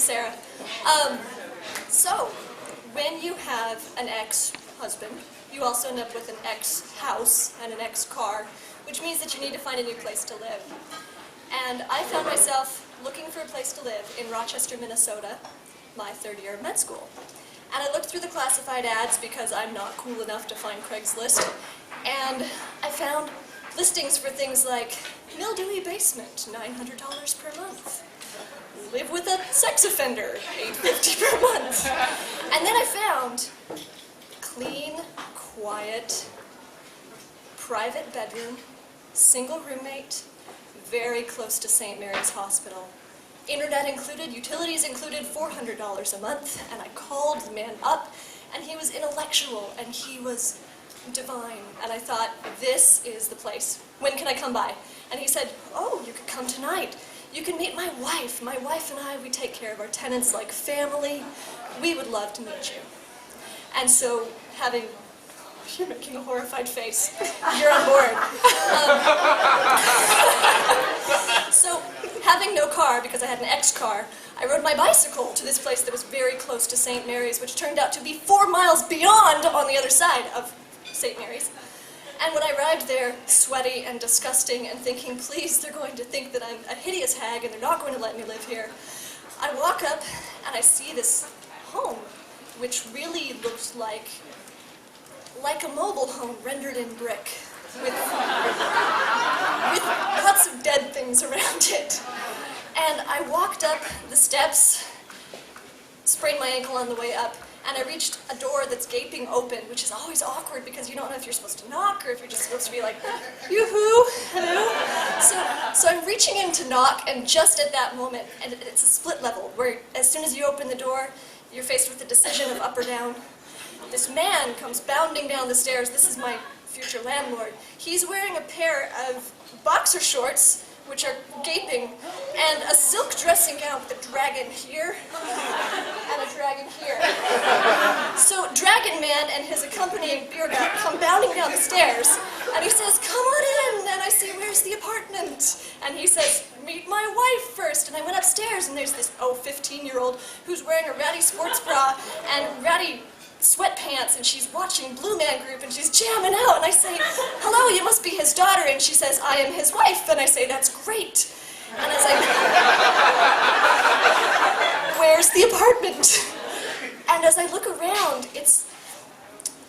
Sarah. So, when you have an ex-husband, you also end up with an ex-house and an ex-car, which means that you need to find a new place to live. And I found myself looking for a place to live in Rochester, Minnesota, my third year of med school. And I looked through the classified ads because I'm not cool enough to find Craigslist, and I found listings for things like mildewy basement, $900 per month. Live with a sex offender, $850 per month. And then I found clean, quiet, private bedroom, single roommate, very close to St. Mary's Hospital. Internet included, utilities included, $400 a month. And I called the man up, and he was intellectual, and he was divine. And I thought, this is the place. When can I come by? And he said, oh, you could come tonight. You can meet my wife. My wife and I, we take care of our tenants like family. We would love to meet you. And so, you're making a horrified face. You're on board. So, having no car, because I had an ex-car, I rode my bicycle to this place that was very close to St. Mary's, which turned out to be 4 miles beyond on the other side of St. Mary's. And when I arrived there, sweaty and disgusting and thinking, please, they're going to think that I'm a hideous hag and they're not going to let me live here, I walk up and I see this home, which really looks like a mobile home rendered in brick, with lots of dead things around it. And I walked up the steps, sprained my ankle on the way up, and I reached a door that's gaping open, which is always awkward because you don't know if you're supposed to knock or if you're just supposed to be like, yoo-hoo, hello. So I'm reaching in to knock, and just at that moment, and it's a split level, where as soon as you open the door, you're faced with the decision of up or down. This man comes bounding down the stairs. This is my future landlord. He's wearing a pair of boxer shorts, which are gaping, and a silk dressing gown with a dragon here and a dragon here. So Dragon Man and his accompanying beer gut come bounding down the stairs, and he says, come on in, and I say, where's the apartment? And he says, meet my wife first. And I went upstairs, and there's this 15-year-old who's wearing a ratty sports bra and ratty sweatpants, and she's watching Blue Man Group, and she's jamming out, and I say, hello, you must be his daughter, and she says, I am his wife, and I say, that's great. And as I, where's the apartment? And as I look around,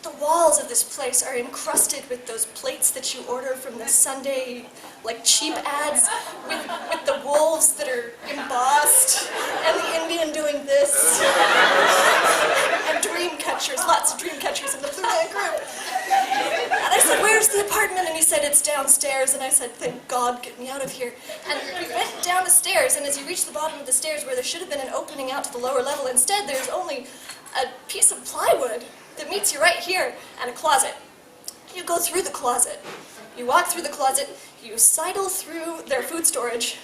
the walls of this place are encrusted with those plates that you order from the Sunday, like cheap ads, with the wolves that are embossed, and the Indian doing this, and dream catchers, lots of dream catchers in the Blue Man Group. And I said, where's the apartment? And he said, it's downstairs. And I said, thank God, get me out of here. And we went down the stairs, and as you reach the bottom of the stairs where there should have been an opening out to the lower level, instead there's only a piece of plywood that meets you right here, and a closet. You go through the closet. You walk through the closet, you sidle through their food storage,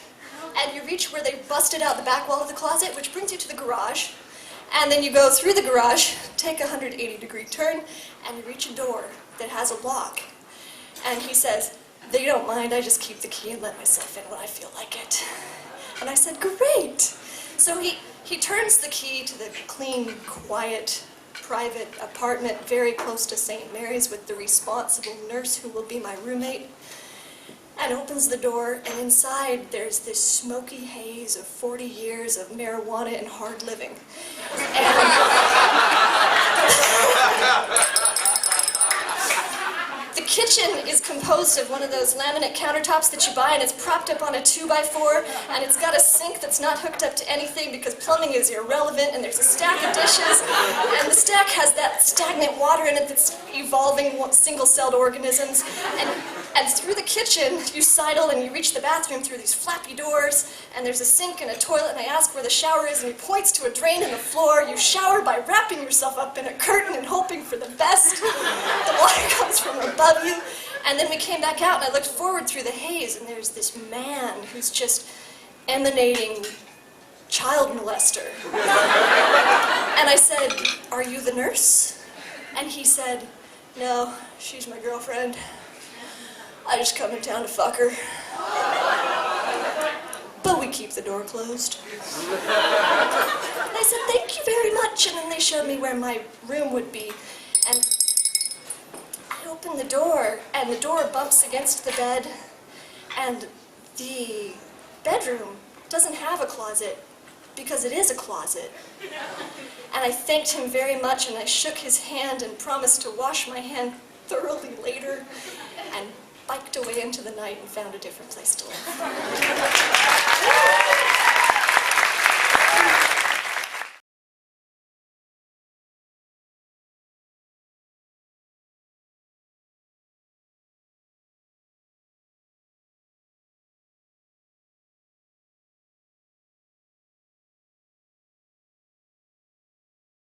and you reach where they busted out the back wall of the closet, which brings you to the garage. And then you go through the garage, take a 180-degree turn, and you reach a door that has a lock. And he says, they don't mind, I just keep the key and let myself in when I feel like it. And I said, great. So he turns the key to the clean, quiet, private apartment very close to St. Mary's with the responsible nurse who will be my roommate, and opens the door, and inside there's this smoky haze of 40 years of marijuana and hard living. The kitchen is composed of one of those laminate countertops that you buy, and it's propped up on a 2x4, and it's got a sink that's not hooked up to anything because plumbing is irrelevant, and there's a stack of dishes, and the stack has that stagnant water in it that's evolving single-celled organisms, and through the kitchen, you sidle and you reach the bathroom through these flappy doors, and there's a sink and a toilet, and I ask where the shower is, and he points to a drain in the floor. You shower by wrapping yourself up in a curtain and hoping for the best. The water comes from above you, and then we came back out, and I looked forward through the haze, and there's this man who's just emanating child molester. And I said, are you the nurse? And he said, no, she's my girlfriend. I just come in town to fuck her. But we keep the door closed. And I said, thank you very much, and then they showed me where my room would be. And I opened the door, and the door bumps against the bed, and the bedroom doesn't have a closet, because it is a closet. And I thanked him very much, and I shook his hand and promised to wash my hand thoroughly later, and biked away into the night and found a different place to live.